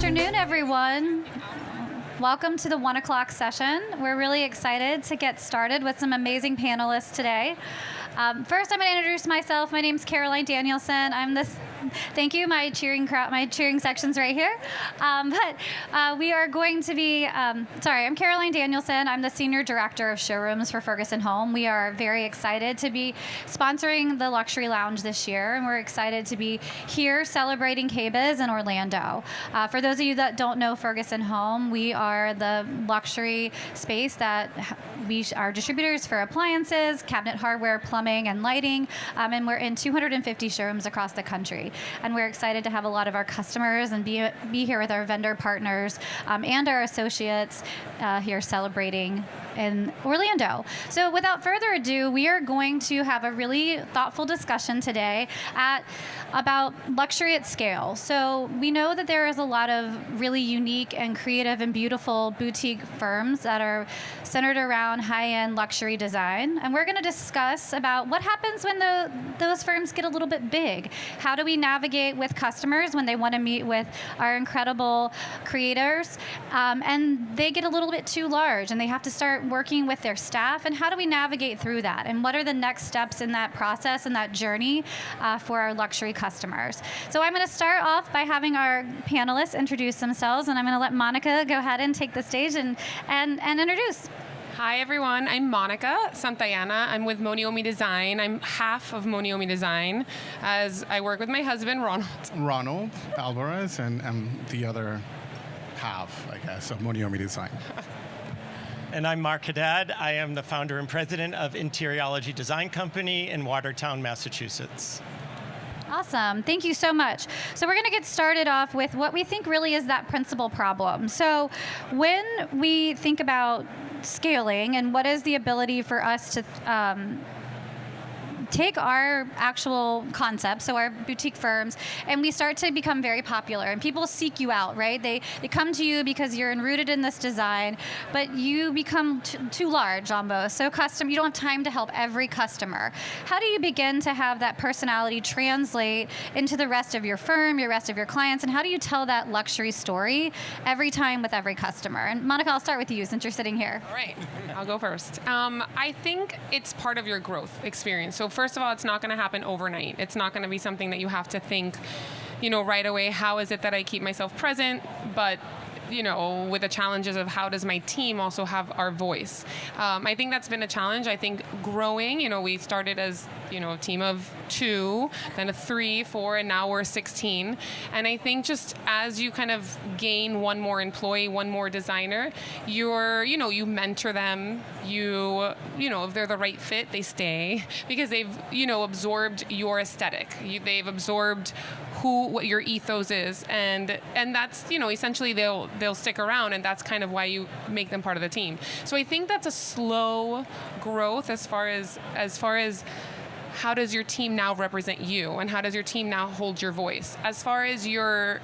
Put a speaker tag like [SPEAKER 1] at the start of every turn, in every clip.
[SPEAKER 1] afternoon, everyone. Welcome to the 1 o'clock session. We're really excited to get started with some amazing panelists today. First, I'm going to introduce myself. My name's Caroline Danielson. Thank you. My cheering section's right here. We are going to be, I'm Caroline Danielson. I'm the Senior Director of Showrooms for Ferguson Home. We are very excited to be sponsoring the Luxury Lounge this year, and we're excited to be here celebrating KBIS in Orlando. For those of you that don't know Ferguson Home, we are the luxury space that we are distributors for appliances, cabinet hardware, plumbing, and lighting, and we're in 250 showrooms across the country. And we're excited to have a lot of our customers and be here with our vendor partners and our associates here celebrating in Orlando. So without further ado, we are going to have a really thoughtful discussion today about luxury at scale. So we know that there is a lot of really unique and creative and beautiful boutique firms that are centered around high-end luxury design. And we're going to discuss about what happens when those firms get a little bit big. How do we navigate with customers when they want to meet with our incredible creators and they get a little bit too large and they have to start working with their staff, and how do we navigate through that, and what are the next steps in that process and that journey for our luxury customers. So I'm going to start off by having our panelists introduce themselves, and I'm going to let Monica go ahead and take the stage and introduce.
[SPEAKER 2] Hi everyone, I'm Monica Santayana. I'm with Moniomi Design. I'm half of Moniomi Design, as I work with my husband,
[SPEAKER 3] Ronald Alvarez, and I'm the other half, I guess, of Moniomi Design.
[SPEAKER 4] And I'm Mark Haddad. I am the founder and president of Interiology Design Company in Watertown, Massachusetts.
[SPEAKER 1] Awesome. Thank you so much. So we're going to get started off with what we think really is that principal problem. So when we think about scaling and what is the ability for us to take our actual concept, so our boutique firms, and we start to become very popular, and people seek you out, right? They come to you because you're rooted in this design, but you become too large almost, so custom. You don't have time to help every customer. How do you begin to have that personality translate into the rest of your firm, your rest of your clients, and how do you tell that luxury story every time with every customer? And Monica, I'll start with you since you're sitting here.
[SPEAKER 2] All right, I'll go first. I think it's part of your growth experience. So first of all, it's not going to happen overnight. It's not going to be something that you have to think, right away, how is it that I keep myself present? But with the challenges of how does my team also have our voice. I think that's been a challenge. I think growing, we started as, a team of 2, then a 3, 4, and now we're 16. And I think just as you kind of gain one more employee, one more designer, you mentor them, if they're the right fit, they stay because they've, absorbed your aesthetic. They've absorbed what your ethos is, and that's essentially they'll stick around, and that's kind of why you make them part of the team. So I think that's a slow growth as far as how does your team now represent you, and how does your team now hold your voice. As far as your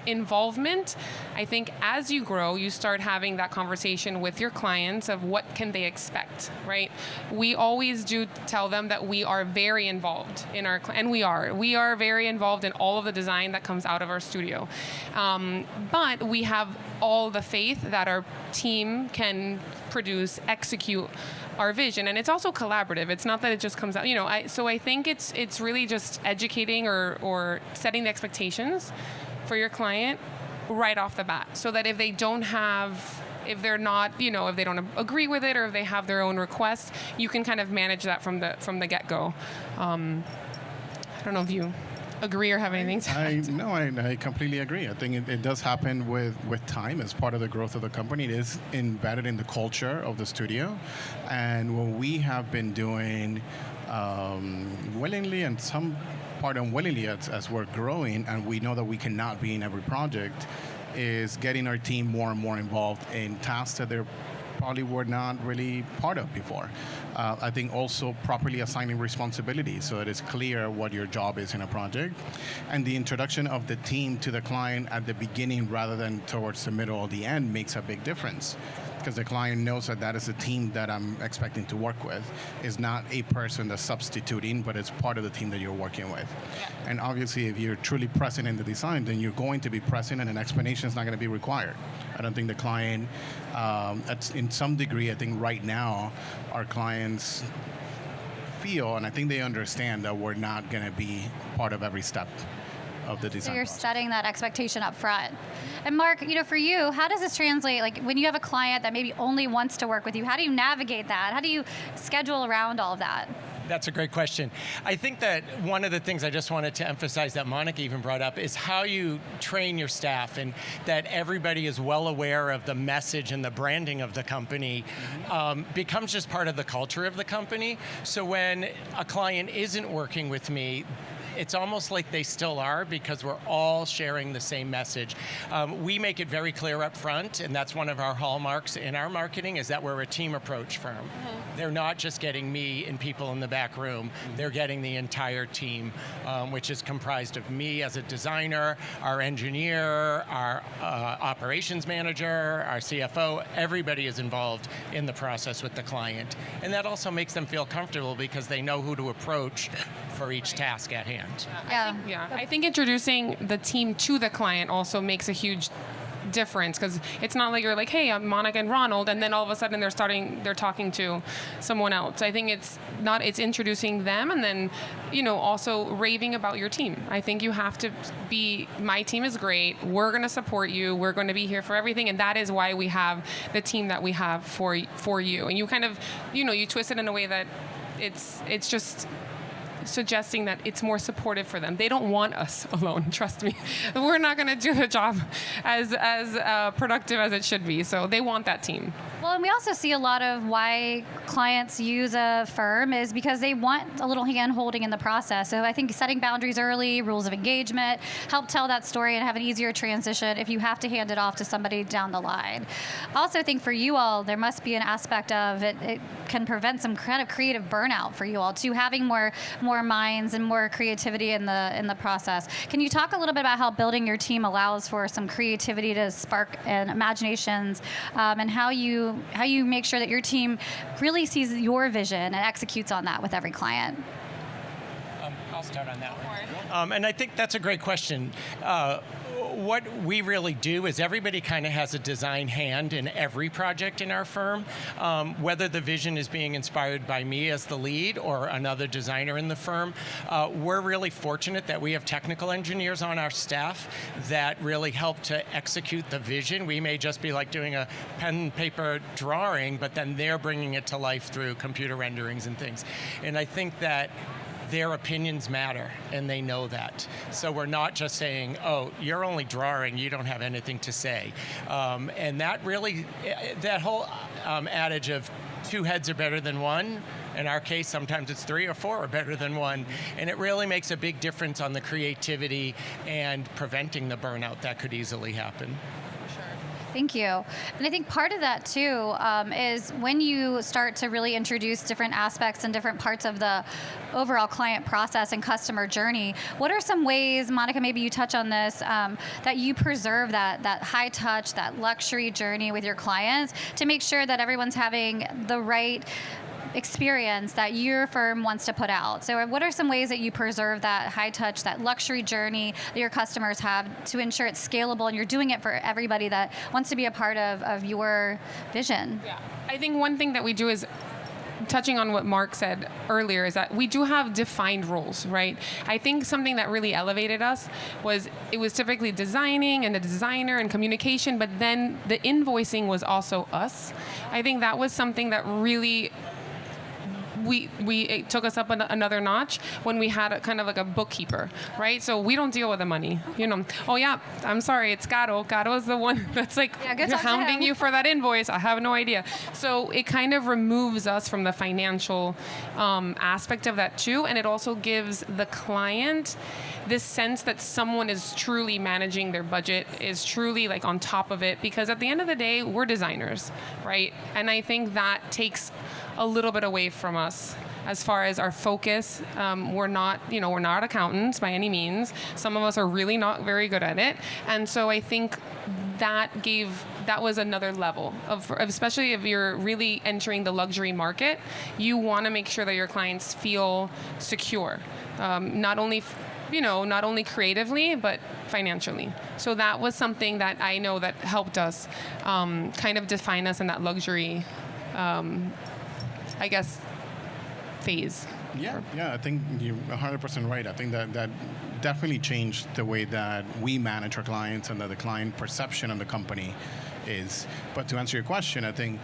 [SPEAKER 2] involvement, I think as you grow, you start having that conversation with your clients of what can they expect, right? We always do tell them that we are very involved in and we are very involved in all of the design that comes out of our studio. But we have all the faith that our team can execute our vision, and it's also collaborative. It's not that it just comes out, so I think it's really just educating or setting the expectations for your client right off the bat, so that if they don't agree with it, or if they have their own requests, you can kind of manage that from the get-go. I don't know if you agree or have anything to add.
[SPEAKER 3] I completely agree. I think it does happen with time as part of the growth of the company. It is embedded in the culture of the studio, and what we have been doing willingly and some part unwillingly as we're growing, and we know that we cannot be in every project, is getting our team more and more involved in tasks that they're probably were not really part of before. I think also properly assigning responsibilities so that it's clear what your job is in a project, and the introduction of the team to the client at the beginning rather than towards the middle or the end makes a big difference. because the client knows that that is a team that I'm expecting to work with. It's not a person that's substituting, but it's part of the team that you're working with.
[SPEAKER 2] Yeah.
[SPEAKER 3] And obviously, if you're truly present in the design, then you're going to be present, and an explanation is not going to be required. I don't think the client, in some degree, I think right now, our clients feel, and I think they understand that we're not going to be part of every step of the design
[SPEAKER 1] So you're
[SPEAKER 3] process.
[SPEAKER 1] setting that expectation up front. And Mark, for you, how does this translate? Like when you have a client that maybe only wants to work with you, how do you navigate that? How do you schedule around all of that?
[SPEAKER 4] That's a great question. I think that one of the things I just wanted to emphasize that Monica even brought up is how you train your staff, and that everybody is well aware of the message and the branding of the company becomes just part of the culture of the company. So when a client isn't working with me, it's almost like they still are, because we're all sharing the same message. We make it very clear up front, and that's one of our hallmarks in our marketing, is that we're a team approach firm. Mm-hmm. They're not just getting me and people in the back room, they're getting the entire team, which is comprised of me as a designer, our engineer, our operations manager, our CFO. Everybody is involved in the process with the client. And that also makes them feel comfortable because they know who to approach for each task at hand.
[SPEAKER 1] Yeah.
[SPEAKER 2] I think introducing the team to the client also makes a huge difference, because it's not like you're like, hey, I'm Monica and Ronald, and then all of a sudden they're talking to someone else. I think it's introducing them, and then also raving about your team. I think you have to be, my team is great, we're going to support you, we're going to be here for everything, and that is why we have the team that we have for you. And you kind of you twist it in a way that it's just suggesting that it's more supportive for them. They don't want us alone, trust me. We're not going to do the job as productive as it should be, so they want that team.
[SPEAKER 1] Well, and we also see a lot of why clients use a firm is because they want a little hand-holding in the process. So I think setting boundaries early, rules of engagement, help tell that story and have an easier transition if you have to hand it off to somebody down the line. I also think for you all, there must be an aspect of it can prevent some kind of creative burnout for you all too, having more minds and more creativity in the process. Can you talk a little bit about how building your team allows for some creativity to spark and imaginations, and how you make sure that your team really sees your vision and executes on that with every client?
[SPEAKER 4] I'll start on that one. And I think that's a great question. What we really do is everybody kind of has a design hand in every project in our firm, whether the vision is being inspired by me as the lead or another designer in the firm. We're really fortunate that we have technical engineers on our staff that really help to execute the vision. We may just be like doing a pen and paper drawing, but then they're bringing it to life through computer renderings and things. And I think that their opinions matter, and they know that. So we're not just saying, oh, you're only drawing, you don't have anything to say. And that really, that whole adage of two heads are better than one, in our case, sometimes it's 3 or 4 are better than one. And it really makes a big difference on the creativity and preventing the burnout that could easily happen.
[SPEAKER 1] Thank you. And I think part of that too is when you start to really introduce different aspects and different parts of the overall client process and customer journey, what are some ways, Monica, maybe you touch on this, that you preserve that high touch, that luxury journey with your clients to make sure that everyone's having the right experience that your firm wants to put out? So what are some ways that you preserve that high touch, that luxury journey that your customers have to ensure it's scalable and you're doing it for everybody that wants to be a part of your vision?
[SPEAKER 2] Yeah, I think one thing that we do is, touching on what Mark said earlier, is that we do have defined roles, right? I think something that really elevated us was it was typically designing and the designer and communication, but then the invoicing was also us. I think that was something that really it took us up another notch when we had kind of like a bookkeeper, right? So we don't deal with the money, Oh yeah, I'm sorry, it's Caro. Caro is the one that's like hounding you for that invoice. I have no idea. So it kind of removes us from the financial aspect of that too, and it also gives the client this sense that someone is truly managing their budget, is truly like on top of it, because at the end of the day, we're designers, right? And I think that takes a little bit away from us as far as our focus. We're not accountants by any means. Some of us are really not very good at it. And so I think that was another level of, especially if you're really entering the luxury market, you want to make sure that your clients feel secure, not only creatively, but financially. So that was something that I know that helped us kind of define us in that luxury, I guess, phase.
[SPEAKER 3] Yeah, I think you're 100% right. I think that definitely changed the way that we manage our clients and that the client perception of the company is. But to answer your question, I think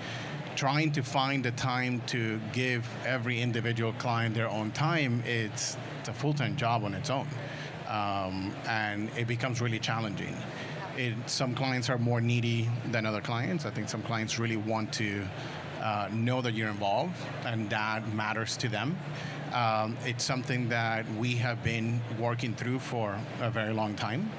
[SPEAKER 3] trying to find the time to give every individual client their own time, it's a full-time job on its own. And it becomes really challenging. Some clients are more needy than other clients. I think some clients really want to know that you're involved and that matters to them. It's something that we have been working through for a very long time.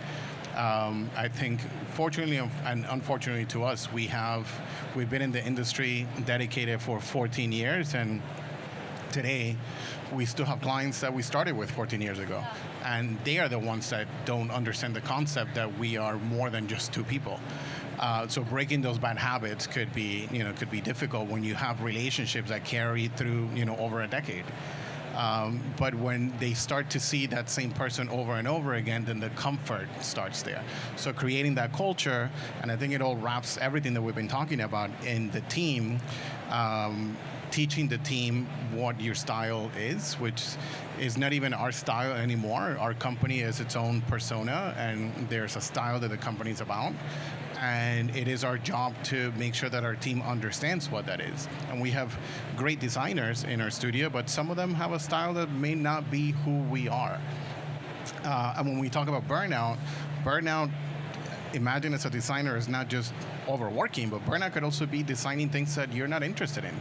[SPEAKER 3] I think, fortunately and unfortunately to us, we've been in the industry dedicated for 14 years, and today we still have clients that we started with 14 years ago, and they are the ones that don't understand the concept that we are more than just two people. So breaking those bad habits could be difficult when you have relationships that carry through over a decade. But when they start to see that same person over and over again, then the comfort starts there. So creating that culture, and I think it all wraps everything that we've been talking about in the team, teaching the team what your style is, which is not even our style anymore. Our company is its own persona, and there's a style that the company's about. And it is our job to make sure that our team understands what that is. And we have great designers in our studio, but some of them have a style that may not be who we are. And when we talk about burnout, imagine as a designer is not just overworking, but burnout could also be designing things that you're not interested in.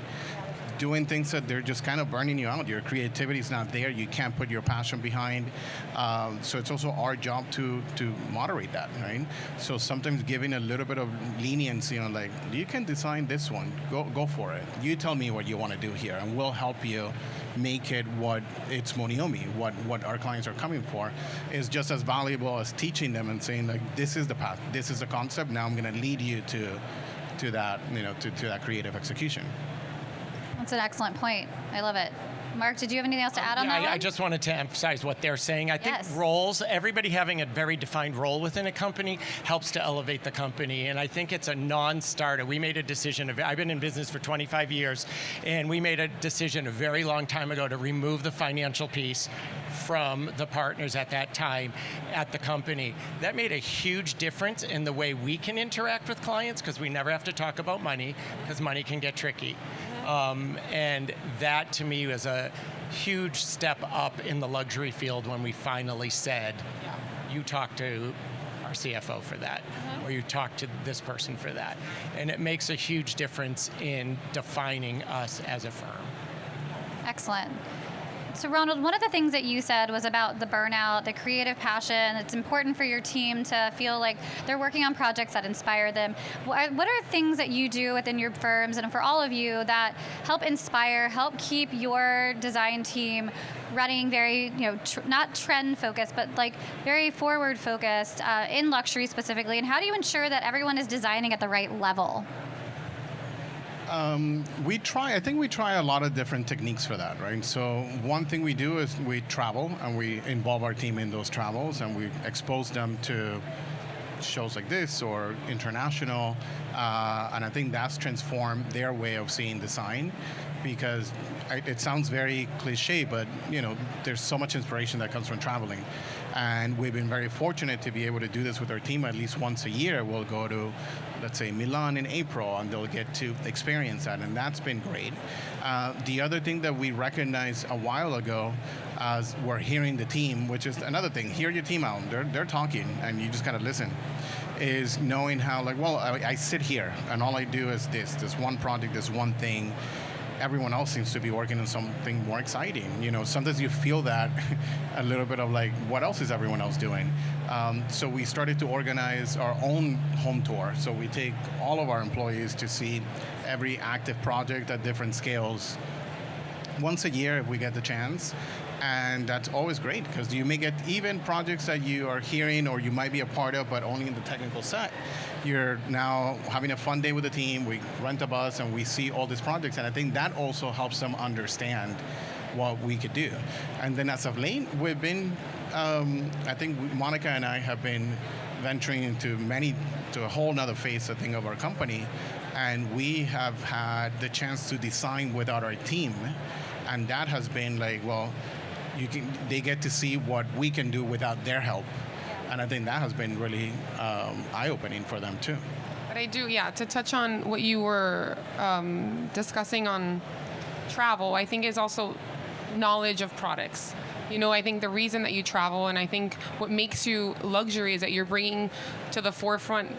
[SPEAKER 3] Doing things that they're just kind of burning you out. Your creativity is not there. You can't put your passion behind. So it's also our job to moderate that, right? So sometimes giving a little bit of leniency on like, you can design this one. Go for it. You tell me what you want to do here, and we'll help you make it what it's Moniomi, what our clients are coming for, is just as valuable as teaching them and saying like, this is the path, this is the concept. Now I'm going to lead you to that, to that creative execution.
[SPEAKER 1] That's an excellent point. I love it. Mark, did you have anything else to add on that one?
[SPEAKER 4] I just wanted to emphasize what they're saying. I think roles, everybody having a very defined role within a company helps to elevate the company. And I think it's a non-starter. We made a decision, I've been in business for 25 years, and we made a decision a very long time ago to remove the financial piece from the partners at that time at the company. That made a huge difference in the way we can interact with clients, because we never have to talk about money, because money can get tricky. And that, to me, was a huge step up in the luxury field when we finally said, you talk to our CFO for that, or you talk to this person for that. And it makes a huge difference in defining us as a firm.
[SPEAKER 1] Excellent. So Ronald, one of the things that you said was about the burnout, the creative passion. It's important for your team to feel like they're working on projects that inspire them. What are things that you do within your firms and for all of you that help inspire, help keep your design team running very, not trend focused, but like very forward focused in luxury specifically? And how do you ensure that everyone is designing at the right level?
[SPEAKER 3] I think we try a lot of different techniques for that, right? So one thing we do is we travel and we involve our team in those travels, and we expose them to shows like this or international, and I think that's transformed their way of seeing design, because it sounds very cliche, but there's so much inspiration that comes from traveling. And we've been very fortunate to be able to do this with our team at least once a year. We'll go to, let's say, Milan in April, and they'll get to experience that, and that's been great. The other thing that we recognized a while ago, as we're hearing the team, which is another thing, hear your team out, they're talking, and you just gotta listen, is knowing how, like, well, I sit here, and all I do is this one project, this one thing. Everyone else seems to be working on something more exciting. Sometimes you feel that a little bit of like, what else is everyone else doing? So we started to organize our own home tour. So we take all of our employees to see every active project at different scales once a year if we get the chance. And that's always great because you may get even projects that you are hearing or you might be a part of, but only in the technical set. You're now having a fun day with the team. We rent a bus and we see all these projects. And I think that also helps them understand what we could do. And then as of late, we've been, I think Monica and I have been venturing into a whole nother phase, I think, of our company. And we have had the chance to design without our team. And that has been like, well, they get to see what we can do without their help. And I think that has been really eye-opening for them too.
[SPEAKER 2] But I do, to touch on what you were discussing on travel, I think is also knowledge of products. I think the reason that you travel, and I think what makes you luxury is that you're bringing to the forefront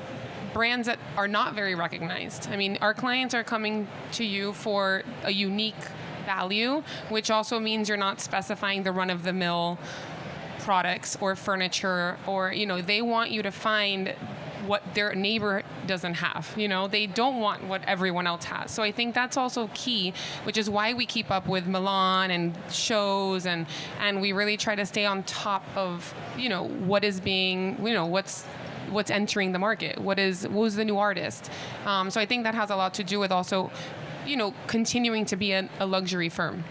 [SPEAKER 2] brands that are not very recognized. I mean, our clients are coming to you for a unique value, which also means you're not specifying the run-of-the-mill products or furniture, or they want you to find what their neighbor doesn't have. They don't want what everyone else has. So I think that's also key, which is why we keep up with Milan and shows, and we really try to stay on top of what is being what's entering the market, who's the new artist. So I think that has a lot to do with also continuing to be a luxury firm.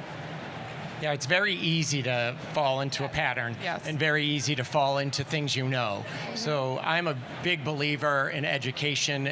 [SPEAKER 4] Yeah, it's very easy to fall into a pattern, and very easy to fall into things you know. So I'm a big believer in education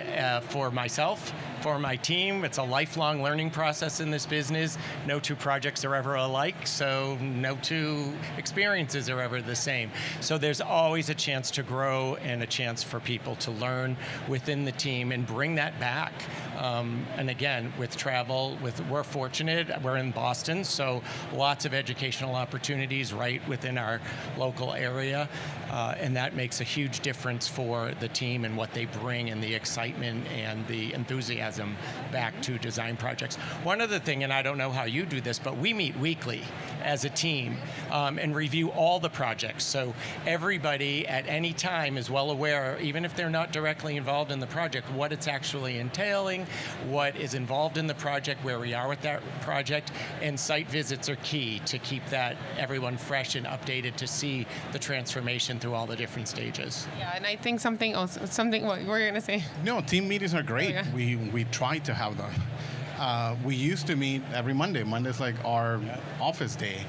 [SPEAKER 4] for myself, for my team. It's a lifelong learning process in this business. No two projects are ever alike, so no two experiences are ever the same. So there's always a chance to grow and a chance for people to learn within the team and bring that back. And again, with travel, we're fortunate. We're in Boston, so lots of educational opportunities right within our local area, and that makes a huge difference for the team and what they bring and the excitement and the enthusiasm back to design projects. One other thing, and I don't know how you do this, but we meet weekly as a team and review all the projects. So everybody at any time is well aware, even if they're not directly involved in the project, what it's actually entailing, what is involved in the project, where we are with that project, and site visits are key to keep that everyone fresh and updated to see the transformation through all the different stages.
[SPEAKER 2] Yeah, and I think what were you going to say?
[SPEAKER 3] No, team meetings are great.
[SPEAKER 2] Oh, yeah.
[SPEAKER 3] We try to have them. We used to meet every Monday. Monday's like our office day,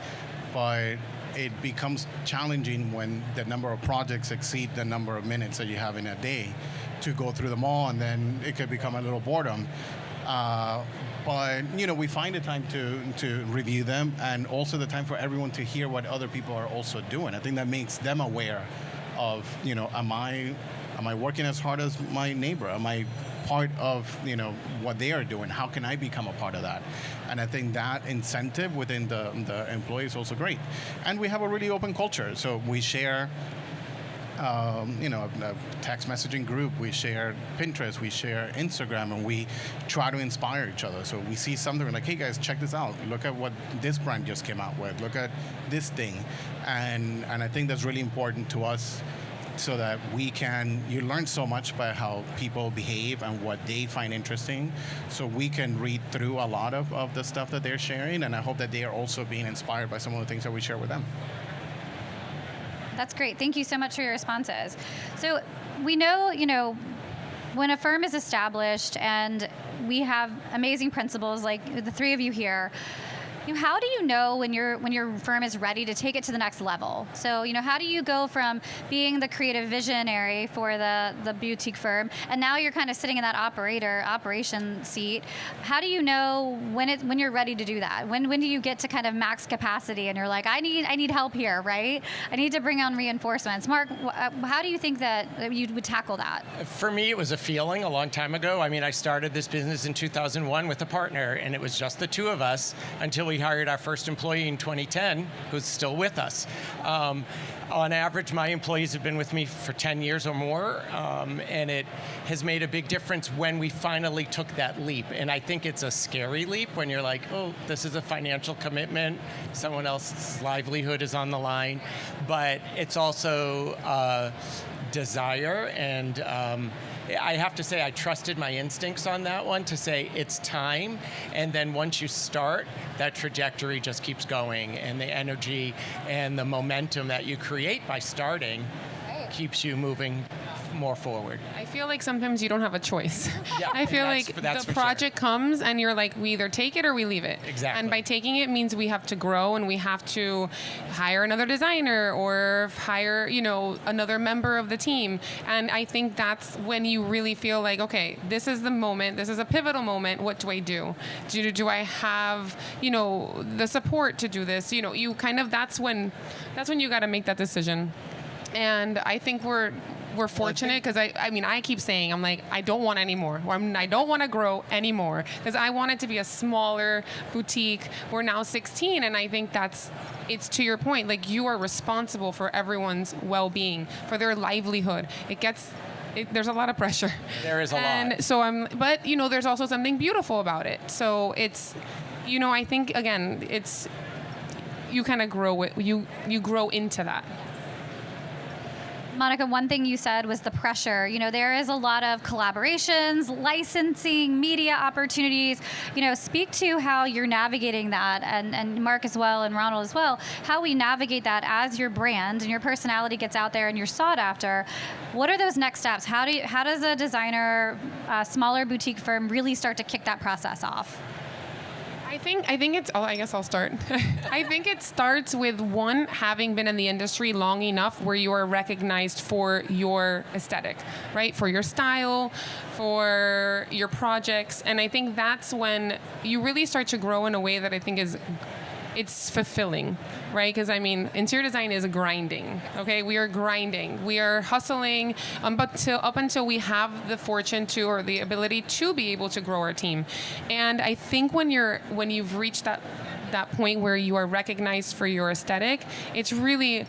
[SPEAKER 3] but it becomes challenging when the number of projects exceed the number of minutes that you have in a day to go through them all, and then it could become a little boredom. But we find the time to review them, and also the time for everyone to hear what other people are also doing. I think that makes them aware of, am I working as hard as my neighbor? Am I part of what they are doing? How can I become a part of that? And I think that incentive within the employees is also great. And we have a really open culture, so we share a text messaging group, we share Pinterest, we share Instagram, and we try to inspire each other. So we see something, we're like, hey guys, check this out. Look at what this brand just came out with. Look at this thing. And I think that's really important to us, so that you learn so much by how people behave and what they find interesting. So we can read through a lot of the stuff that they're sharing, and I hope that they are also being inspired by some of the things that we share with them.
[SPEAKER 1] That's great. Thank you so much for your responses. So we know, when a firm is established and we have amazing principals like the three of you here, how do you know when your firm is ready to take it to the next level? So, how do you go from being the creative visionary for the boutique firm, and now you're kind of sitting in that operation seat? How do you know when you're ready to do that? When do you get to kind of max capacity and you're like, I need help here, right? I need to bring on reinforcements. Mark, how do you think that you would tackle that? For
[SPEAKER 4] me, it was a feeling a long time ago. I mean, I started this business in 2001 with a partner, and it was just the two of us until we hired our first employee in 2010, who's still with us. On average, my employees have been with me for 10 years or more, and it has made a big difference when we finally took that leap. And I think it's a scary leap when you're like, oh, this is a financial commitment, someone else's livelihood is on the line, but it's also desire and I have to say I trusted my instincts on that one to say it's time, and then once you start, that trajectory just keeps going, and the energy and the momentum that you create by starting keeps you moving more forward.
[SPEAKER 2] I feel like sometimes you don't have a choice.
[SPEAKER 4] Yeah,
[SPEAKER 2] I feel like
[SPEAKER 4] that's
[SPEAKER 2] the project comes and you're like, we either take it or we leave it.
[SPEAKER 4] Exactly.
[SPEAKER 2] And by taking it means we have to grow and we have to hire another designer or hire, another member of the team. And I think that's when you really feel like, okay, this is the moment. This is a pivotal moment. What do I do? Do I have, the support to do this? You kind of, that's when you got to make that decision. And I think we're fortunate because I keep saying, I'm like, I don't want any more. I don't want to grow anymore because I want it to be a smaller boutique. We're now 16, and I think it's to your point, like you are responsible for everyone's well-being, for their livelihood. There's a lot of pressure.
[SPEAKER 4] There is a lot.
[SPEAKER 2] And so but there's also something beautiful about it. So it's, I think again, it's, you kind of grow it, you grow into that.
[SPEAKER 1] Monica, one thing you said was the pressure. There is a lot of collaborations, licensing, media opportunities. Speak to how you're navigating that, and Mark as well, and Ronald as well, how we navigate that as your brand and your personality gets out there and you're sought after. What are those next steps? How does a designer, a smaller boutique firm really start to kick that process off?
[SPEAKER 2] I think it's, I guess I'll start. I think it starts with one, having been in the industry long enough where you are recognized for your aesthetic, right? For your style, for your projects. And I think that's when you really start to grow in a way that I think it's fulfilling, right? Because interior design is grinding. Okay, we are grinding, we are hustling, but up until we have the fortune to or the ability to be able to grow our team. And I think when you've reached that point where you are recognized for your aesthetic, it's really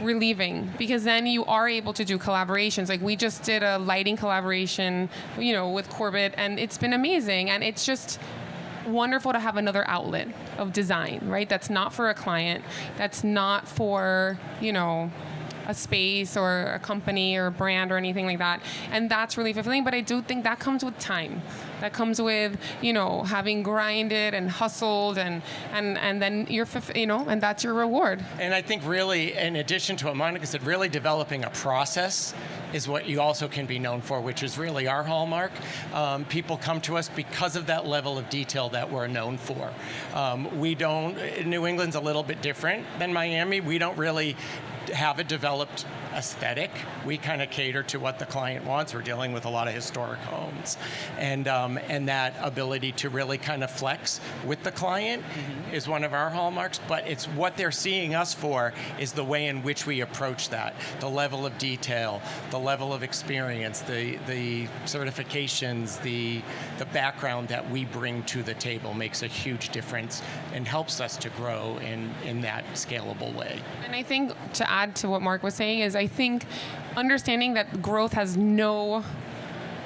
[SPEAKER 2] relieving because then you are able to do collaborations. Like we just did a lighting collaboration, with Corbett, and it's been amazing. And it's just wonderful to have another outlet of design, right? That's not for a client, that's not for, a space or a company or a brand or anything like that. And that's really fulfilling. But I do think that comes with time. That comes with, having grinded and hustled and then you're, and that's your reward.
[SPEAKER 4] And I think really, in addition to what Monica said, really developing a process is what you also can be known for, which is really our hallmark. People come to us because of that level of detail that we're known for. New England's a little bit different than Miami. We don't really have a developed aesthetic. We kind of cater to what the client wants. We're dealing with a lot of historic homes, and that ability to really kind of flex with the client is one of our hallmarks. But it's what they're seeing us for is the way in which we approach that, the level of detail, the level of experience, the certifications, the background that we bring to the table makes a huge difference and helps us to grow in that scalable way.
[SPEAKER 2] And I think to add to what Mark was saying is I think understanding that growth has no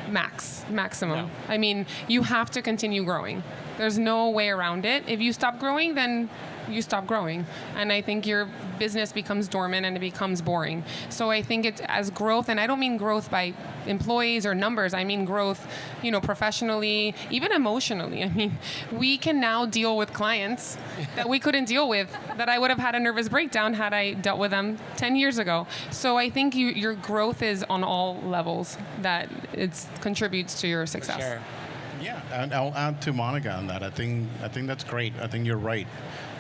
[SPEAKER 2] maximum.
[SPEAKER 4] No.
[SPEAKER 2] You have to continue growing. There's no way around it. If you stop growing, then you stop growing. And I think your business becomes dormant and it becomes boring. So I think it's as growth, and I don't mean growth by employees or numbers. I mean growth, professionally, even emotionally. We can now deal with clients that we couldn't deal with, that I would have had a nervous breakdown had I dealt with them 10 years ago. So I think your growth is on all levels, that it contributes to your success.
[SPEAKER 4] Sure.
[SPEAKER 3] Yeah, and I'll add to Monica on that. I think that's great. I think you're right.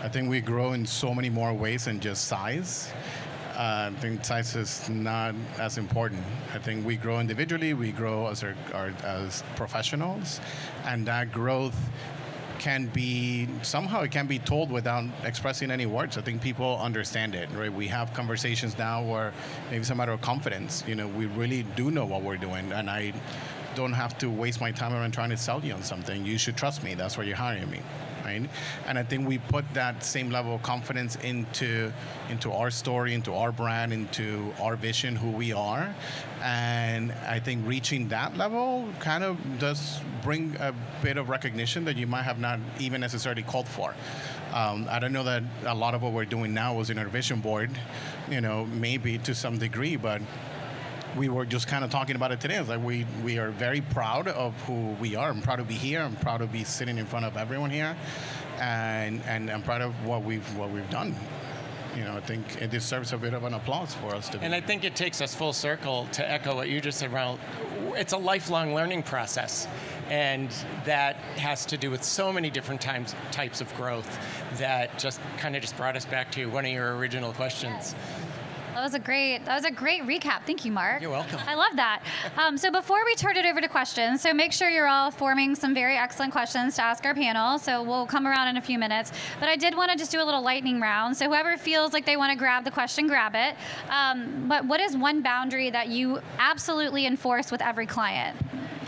[SPEAKER 3] I think we grow in so many more ways than just size. I think size is not as important. I think we grow individually, we grow as professionals, and that growth can be told without expressing any words. I think people understand it, right? We have conversations now where maybe it's a matter of confidence. We really do know what we're doing, and I don't have to waste my time around trying to sell you on something. You should trust me. That's why you're hiring me, right? And I think we put that same level of confidence into our story, into our brand, into our vision, who we are. And I think reaching that level kind of does bring a bit of recognition that you might have not even necessarily called for. I don't know that a lot of what we're doing now was in our vision board, maybe to some degree, but we were just kind of talking about it today. It's like we are very proud of who we are. I'm proud to be here. I'm proud to be sitting in front of everyone here, and I'm proud of what we've done. I think it deserves a bit of an applause for us to be.
[SPEAKER 4] And I think it takes us full circle to echo what you just said, Ronald. It's a lifelong learning process, and that has to do with so many different types of growth that just brought us back to one of your original questions.
[SPEAKER 1] That was a great recap. Thank you, Mark.
[SPEAKER 4] You're welcome.
[SPEAKER 1] I love that. So before we turn it over to questions, so make sure you're all forming some very excellent questions to ask our panel. So we'll come around in a few minutes. But I did want to just do a little lightning round. So whoever feels like they want to grab the question, grab it. But what is one boundary that you absolutely enforce with every client?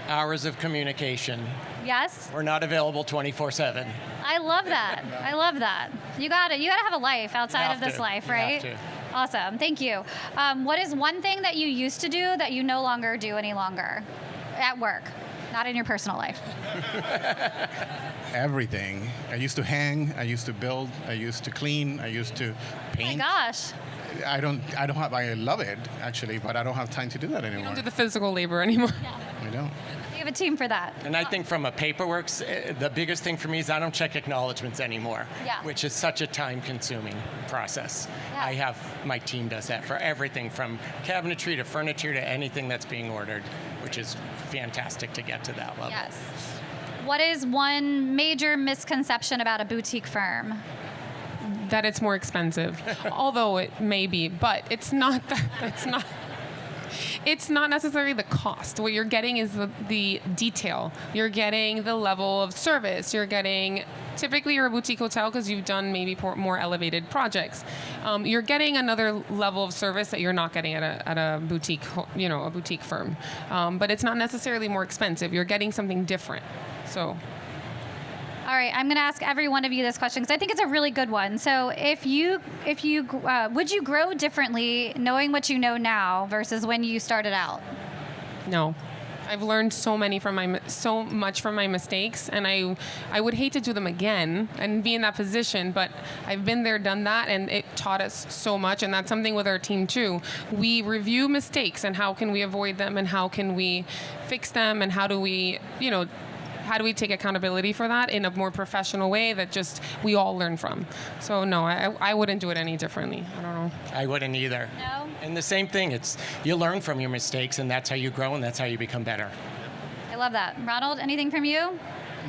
[SPEAKER 4] Hours of communication.
[SPEAKER 1] Yes?
[SPEAKER 4] We're not available 24/7.
[SPEAKER 1] I love that. I love that. You got to have a life outside of this life, right?
[SPEAKER 4] You have to.
[SPEAKER 1] Awesome. Thank you. What is one thing that you used to do that you no longer do any longer at work, not in your personal life?
[SPEAKER 3] Everything. I used to hang. I used to build. I used to clean. I used to paint.
[SPEAKER 1] Oh my gosh.
[SPEAKER 3] I love it actually, but I don't have time to do that anymore.
[SPEAKER 2] You don't do the physical labor anymore.
[SPEAKER 3] I don't.
[SPEAKER 1] We have a team for that.
[SPEAKER 4] And I think from a paperwork, the biggest thing for me is I don't check acknowledgments anymore,
[SPEAKER 1] Yeah.
[SPEAKER 4] which is such a time-consuming process.
[SPEAKER 1] Yeah.
[SPEAKER 4] My team does that for everything from cabinetry to furniture to anything that's being ordered, which is fantastic to get to that level.
[SPEAKER 1] Yes. What is one major misconception about a boutique firm?
[SPEAKER 2] That it's more expensive, although it may be, but it's not. It's not necessarily the cost. What you're getting is the detail. You're getting the level of service. Typically you're a boutique hotel because you've done maybe more elevated projects. You're getting another level of service that you're not getting at a boutique, a boutique firm. But it's not necessarily more expensive. You're getting something different. So.
[SPEAKER 1] All right, I'm going to ask every one of you this question because I think it's a really good one. So, would you grow differently knowing what you know now versus when you started out?
[SPEAKER 2] No. I've learned so much from my mistakes, and I would hate to do them again and be in that position, but I've been there, done that, and it taught us so much, and that's something with our team too. We review mistakes and how can we avoid them and how can we fix them and how do we take accountability for that in a more professional way that just we all learn from. So no, I wouldn't do it any differently. I don't know.
[SPEAKER 4] I wouldn't either.
[SPEAKER 1] No?
[SPEAKER 4] And the same thing, you learn from your mistakes and that's how you grow and that's how you become better.
[SPEAKER 1] I love that. Ronald, anything from you?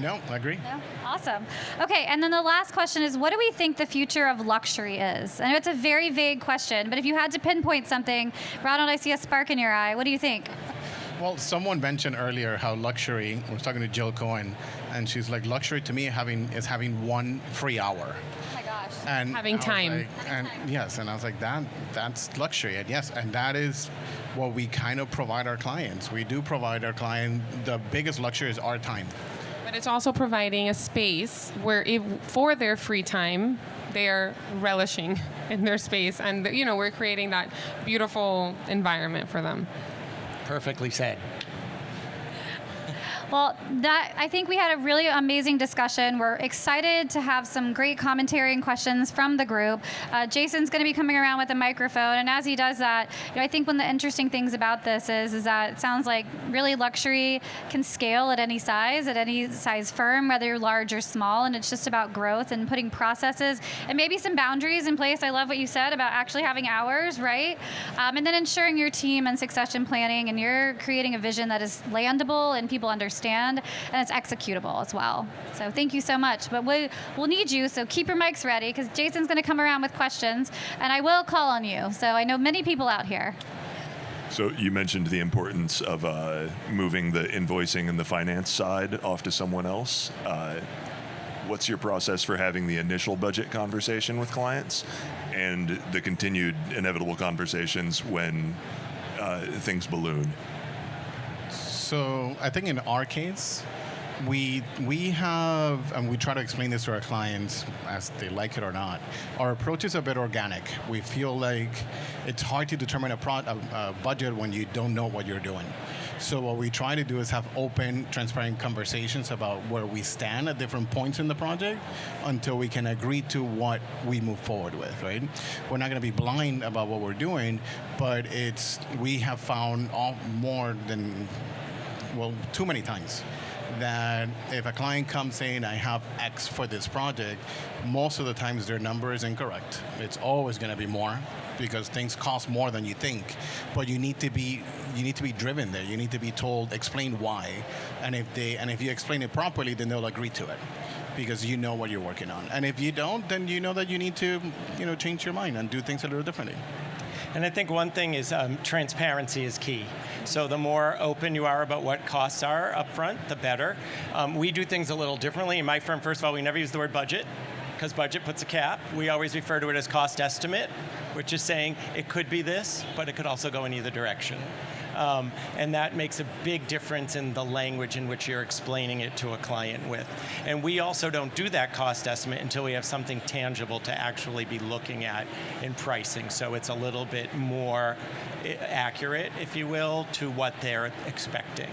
[SPEAKER 3] No, I agree.
[SPEAKER 1] No? Awesome. Okay, and then the last question is, what do we think the future of luxury is? I know it's a very vague question, but if you had to pinpoint something, Ronald, I see a spark in your eye. What do you think?
[SPEAKER 3] Well, someone mentioned earlier how luxury, I was talking to Jill Cohen, and she's like, luxury to me is having one free hour.
[SPEAKER 1] Oh my gosh.
[SPEAKER 3] And
[SPEAKER 2] having time.
[SPEAKER 3] Yes, and I was like, that's luxury. And yes, and that is what we kind of provide our clients. We do provide our client, the biggest luxury is our time.
[SPEAKER 2] But it's also providing a space where for their free time, they're relishing in their space. And, we're creating that beautiful environment for them.
[SPEAKER 4] Perfectly said.
[SPEAKER 1] Well, I think we had a really amazing discussion. We're excited to have some great commentary and questions from the group. Jason's going to be coming around with a microphone, and as he does that, I think one of the interesting things about this is that it sounds like really luxury can scale at any size firm, whether you're large or small, and it's just about growth and putting processes and maybe some boundaries in place. I love what you said about actually having hours, right? And then ensuring your team and succession planning, and you're creating a vision that is landable and people understand, and it's executable as well. So thank you so much. But we'll need you, so keep your mics ready because Jason's going to come around with questions, and I will call on you. So I know many people out here.
[SPEAKER 5] So you mentioned the importance of moving the invoicing and the finance side off to someone else. What's your process for having the initial budget conversation with clients and the continued inevitable conversations when things balloon?
[SPEAKER 3] So I think in our case, we have, and we try to explain this to our clients as they like it or not, our approach is a bit organic. We feel like it's hard to determine a budget when you don't know what you're doing. So what we try to do is have open, transparent conversations about where we stand at different points in the project until we can agree to what we move forward with, right? We're not going to be blind about what we're doing, but we have found more than, well, too many times that if a client comes saying, I have X for this project, most of the times their number is incorrect. It's always going to be more because things cost more than you think. But you need to be driven there. You need to be told, explain why. And if you explain it properly, then they'll agree to it because you know what you're working on. And if you don't, then you know that you need to, change your mind and do things a little differently.
[SPEAKER 4] And I think one thing is transparency is key. So the more open you are about what costs are up front, the better. We do things a little differently. In my firm, first of all, we never use the word budget because budget puts a cap. We always refer to it as cost estimate, which is saying it could be this, but it could also go in either direction. And that makes a big difference in the language in which you're explaining it to a client with. And we also don't do that cost estimate until we have something tangible to actually be looking at in pricing. So it's a little bit more accurate, if you will, to what they're expecting.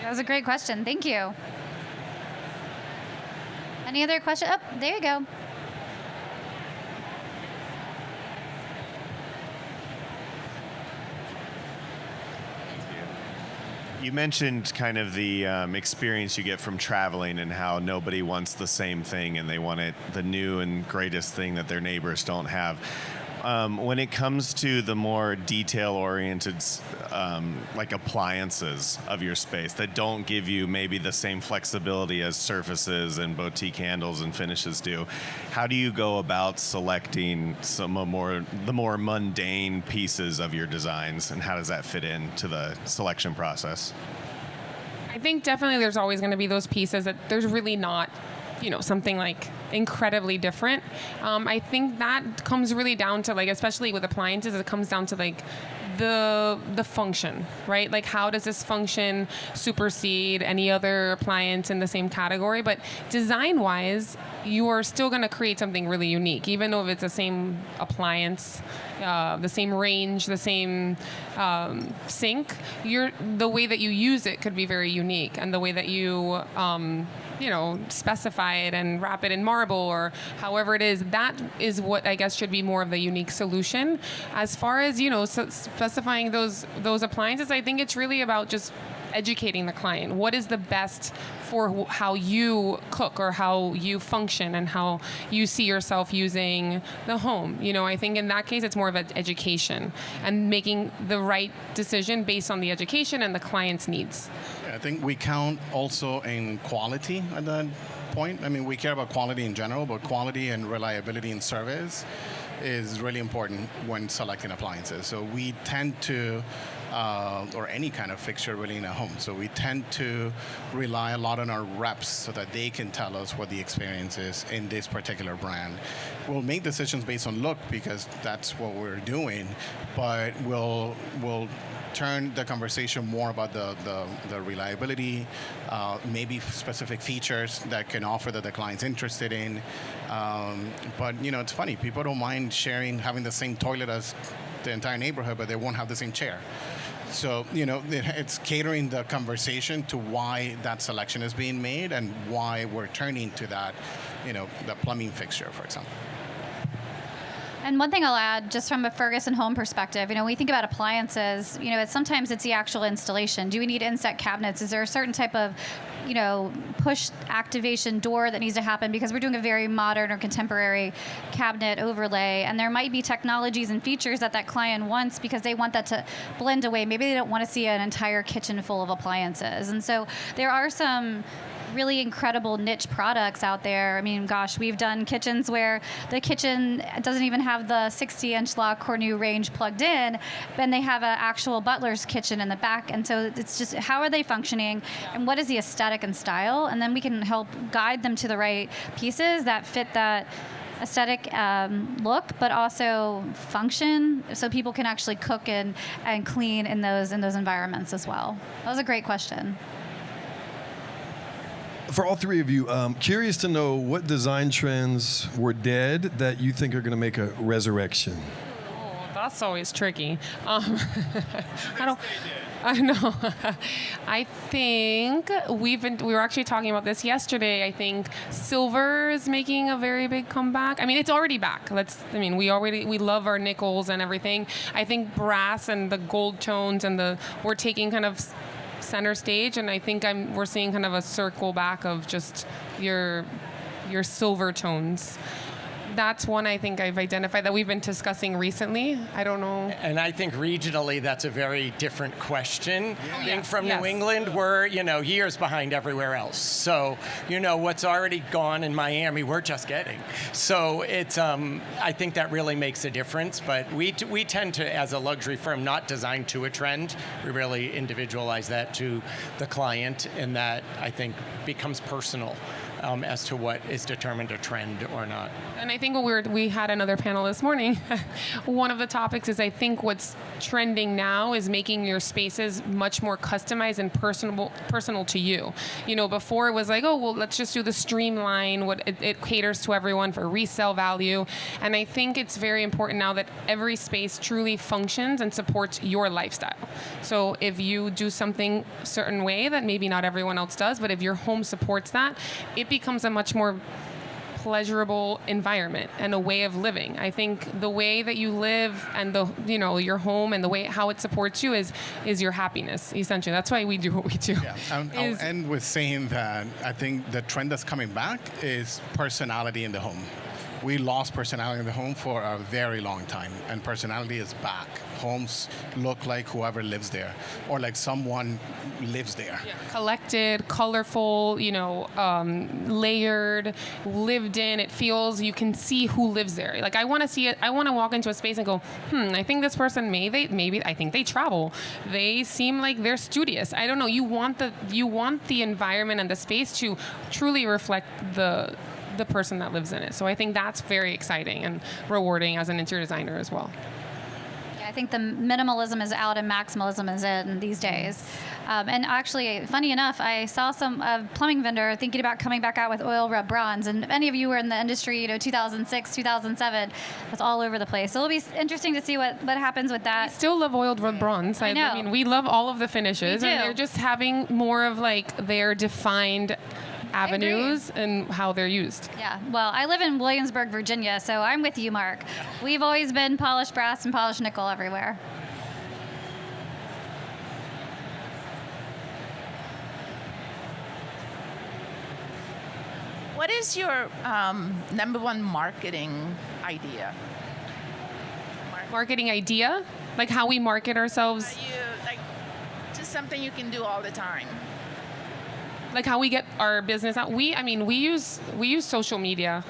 [SPEAKER 1] That was a great question. Thank you. Any other questions? Oh, there you go.
[SPEAKER 6] You mentioned kind of the experience you get from traveling and how nobody wants the same thing and they want the new and greatest thing that their neighbors don't have. When it comes to the more detail-oriented, like appliances of your space that don't give you maybe the same flexibility as surfaces and boutique handles and finishes do, how do you go about selecting the more mundane pieces of your designs, and how does that fit into the selection process?
[SPEAKER 2] I think definitely there's always going to be those pieces that there's really not, something like incredibly different. I think that comes really down to especially with appliances, it comes down to the function, right? Like how does this function supersede any other appliance in the same category? But design-wise, you are still going to create something really unique, even though if it's the same appliance, the same range, the same sink. The way that you use it could be very unique, and the way that you specify it and wrap it in marble or however it is, that is what I guess should be more of the unique solution. As far as, specifying those appliances, I think it's really about just educating the client. What is the best for how you cook or how you function and how you see yourself using the home? I think in that case, it's more of an education and making the right decision based on the education and the client's needs.
[SPEAKER 3] I think we count also in quality at that point. I mean, we care about quality in general, but quality and reliability in service is really important when selecting appliances. So we tend to, or any kind of fixture really in a home, so we tend to rely a lot on our reps so that they can tell us what the experience is in this particular brand. We'll make decisions based on look because that's what we're doing, but we'll turn the conversation more about the reliability, maybe specific features that can offer that the client's interested in. But it's funny, people don't mind having the same toilet as the entire neighborhood, but they won't have the same chair. So, it's catering the conversation to why that selection is being made and why we're turning to that, the plumbing fixture, for example.
[SPEAKER 1] And one thing I'll add, just from a Ferguson home perspective, when we think about appliances, sometimes it's the actual installation. Do we need inset cabinets? Is there a certain type of, push activation door that needs to happen because we're doing a very modern or contemporary cabinet overlay? And there might be technologies and features that client wants because they want that to blend away. Maybe they don't want to see an entire kitchen full of appliances. And so there are some really incredible niche products out there. I mean, gosh, we've done kitchens where the kitchen doesn't even have the 60-inch La Cornu range plugged in, and they have an actual butler's kitchen in the back. And so it's just, how are they functioning and what is the aesthetic and style? And then we can help guide them to the right pieces that fit that aesthetic look, but also function, so people can actually cook and clean in those environments as well. That was a great question.
[SPEAKER 7] For all three of you, curious to know what design trends were dead that you think are going to make a resurrection.
[SPEAKER 2] Oh, that's always tricky. I know. I think we were actually talking about this yesterday. I think silver is making a very big comeback. I mean, it's already back. We love our nickels and everything. I think brass and the gold tones and we're taking kind of center stage, and I think we're seeing kind of a circle back of just your silver tones. That's one I think I've identified that we've been discussing recently. I don't know.
[SPEAKER 4] And I think regionally, that's a very different question. Being from
[SPEAKER 2] Yes.
[SPEAKER 4] New England, we're, years behind everywhere else. So, what's already gone in Miami, we're just getting. So it's, I think that really makes a difference. But we tend to, as a luxury firm, not design to a trend. We really individualize that to the client, and that, I think, becomes personal. As to what is determined a trend or not.
[SPEAKER 2] And I think when we had another panel this morning, one of the topics is I think what's trending now is making your spaces much more customized and personal to you. Before it was like, oh, well, let's just do the streamline, it caters to everyone for resale value. And I think it's very important now that every space truly functions and supports your lifestyle. So if you do something a certain way that maybe not everyone else does, but if your home supports that, it becomes a much more pleasurable environment and a way of living. I think the way that you live and your home and the way how it supports you is your happiness, essentially. That's why we do what we do.
[SPEAKER 3] Yeah, I'll end with saying that I think the trend that's coming back is personality in the home. We lost personality in the home for a very long time, and personality is back. Homes look like whoever lives there, or like someone lives there.
[SPEAKER 2] Yeah. Collected, colorful, layered, lived in. It feels, you can see who lives there. Like, I want to see it. I want to walk into a space and go, I think this person I think they travel. They seem like they're studious. I don't know. You want the environment and the space to truly reflect the person that lives in it. So I think that's very exciting and rewarding as an interior designer as well.
[SPEAKER 1] I think the minimalism is out and maximalism is in these days. And actually, funny enough, I saw some plumbing vendor thinking about coming back out with oil rub bronze. And if any of you were in the industry, 2006, 2007, it's all over the place. So it'll be interesting to see what happens with that.
[SPEAKER 2] We still love oiled rub bronze.
[SPEAKER 1] I know.
[SPEAKER 2] I mean, we love all of the finishes.
[SPEAKER 1] We do.
[SPEAKER 2] And they're just having more of like their defined avenues and how they're used.
[SPEAKER 1] Yeah, well, I live in Williamsburg, Virginia, so I'm with you, Mark. We've always been polished brass and polished nickel everywhere.
[SPEAKER 8] What is your number one marketing idea?
[SPEAKER 2] Marketing idea? Like how we market ourselves?
[SPEAKER 8] Just something you can do all the time.
[SPEAKER 2] Like how we get our business out. We use social media.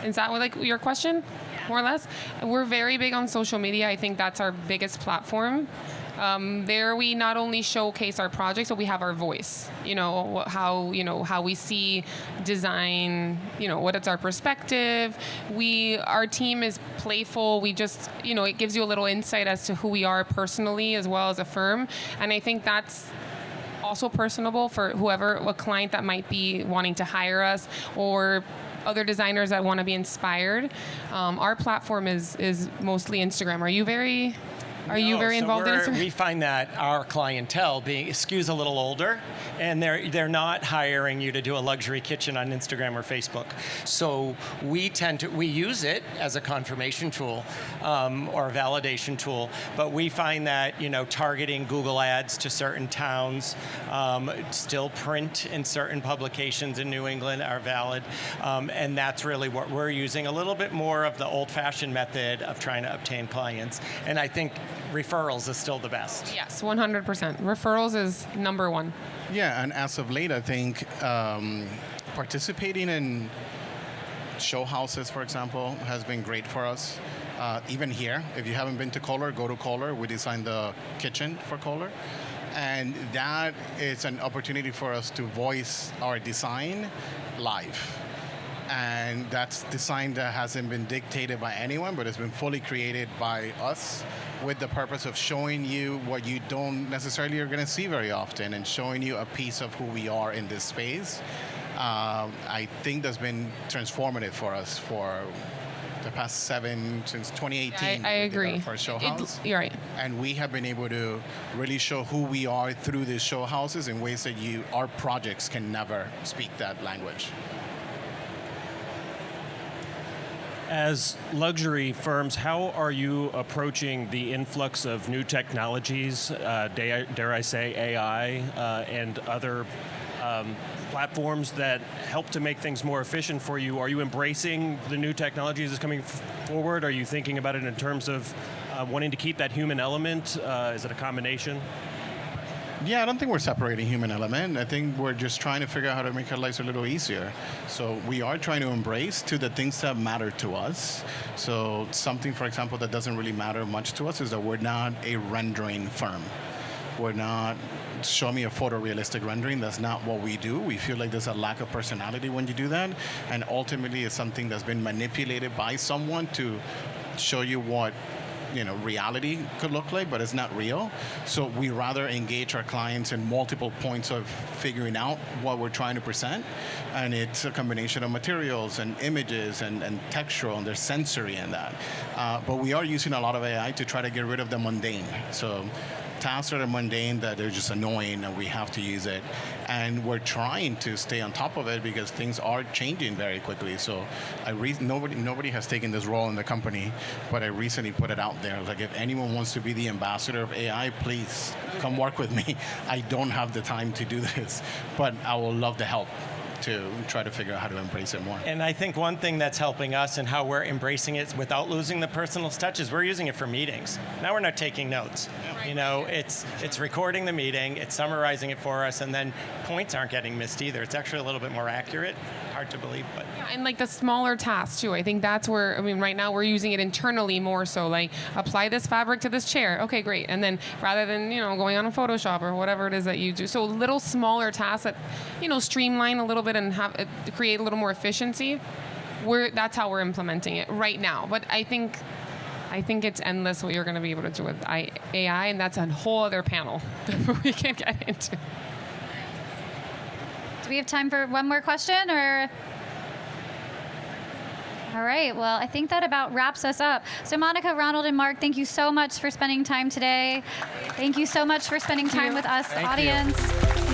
[SPEAKER 2] Is that like your question, more or less? We're very big on social media. I think that's our biggest platform. There we not only showcase our projects, but we have our voice. How we see design. What is our perspective. Our team is playful. We just, it gives you a little insight as to who we are personally as well as a firm. And I think that's also personable for a client that might be wanting to hire us or other designers that want to be inspired. Our platform is mostly Instagram. Are you very involved in Instagram?
[SPEAKER 4] We find that our clientele skews a little older, and they're not hiring you to do a luxury kitchen on Instagram or Facebook. So we use it as a confirmation tool or a validation tool, but we find that targeting Google ads to certain towns, still print in certain publications in New England are valid, and that's really what we're using. A little bit more of the old-fashioned method of trying to obtain clients, and I think referrals is still the best.
[SPEAKER 2] Yes, 100%. Referrals is number one.
[SPEAKER 3] Yeah, and as of late, I think participating in show houses, for example, has been great for us. Even here, if you haven't been to Kohler, go to Kohler. We designed the kitchen for Kohler. And that is an opportunity for us to voice our design live. And that's design that hasn't been dictated by anyone, but it's been fully created by us with the purpose of showing you what you don't necessarily are going to see very often and showing you a piece of who we are in this space. I think that's been transformative for us for the past since 2018.
[SPEAKER 2] I
[SPEAKER 3] we did
[SPEAKER 2] agree.
[SPEAKER 3] our first show house.
[SPEAKER 2] You're right.
[SPEAKER 3] And we have been able to really show who we are through these show houses in ways that our projects can never speak that language.
[SPEAKER 9] As luxury firms, how are you approaching the influx of new technologies, dare I say AI, and other platforms that help to make things more efficient for you? Are you embracing the new technologies that's coming forward? Are you thinking about it in terms of wanting to keep that human element? Is it a combination?
[SPEAKER 3] Yeah, I don't think we're separating human element. I think we're just trying to figure out how to make our lives a little easier. So we are trying to embrace to the things that matter to us. So something, for example, that doesn't really matter much to us is that we're not a rendering firm. We're not, show me a photorealistic rendering. That's not what we do. We feel like there's a lack of personality when you do that. And ultimately, it's something that's been manipulated by someone to show you what reality could look like, but it's not real. So we rather engage our clients in multiple points of figuring out what we're trying to present. And it's a combination of materials and images and textural, and there's sensory in that. But we are using a lot of AI to try to get rid of the mundane. So tasks that are mundane, that they're just annoying and we have to use it. And we're trying to stay on top of it because things are changing very quickly. So nobody has taken this role in the company, but I recently put it out there. Like, if anyone wants to be the ambassador of AI, please come work with me. I don't have the time to do this, but I will love to help to try to figure out how to embrace it more.
[SPEAKER 4] And I think one thing that's helping us and how we're embracing it without losing the personal touch is we're using it for meetings. Now we're not taking notes. It's recording the meeting, it's summarizing it for us, and then points aren't getting missed either. It's actually a little bit more accurate. Hard to believe, but
[SPEAKER 2] Yeah, and like the smaller tasks too. I think that's where, right now we're using it internally more so, like apply this fabric to this chair. Okay, great. And then rather than, going on a Photoshop or whatever it is that you do. So little smaller tasks that, streamline a little bit and create a little more efficiency. That's how we're implementing it right now. But I think it's endless what you're going to be able to do with AI, and that's a whole other panel that we can get into.
[SPEAKER 1] Do we have time for one more question, or? All right, well, I think that about wraps us up. So Monica, Ronald, and Mark, thank you so much for spending time today. Thank you so much for spending time with us, the audience.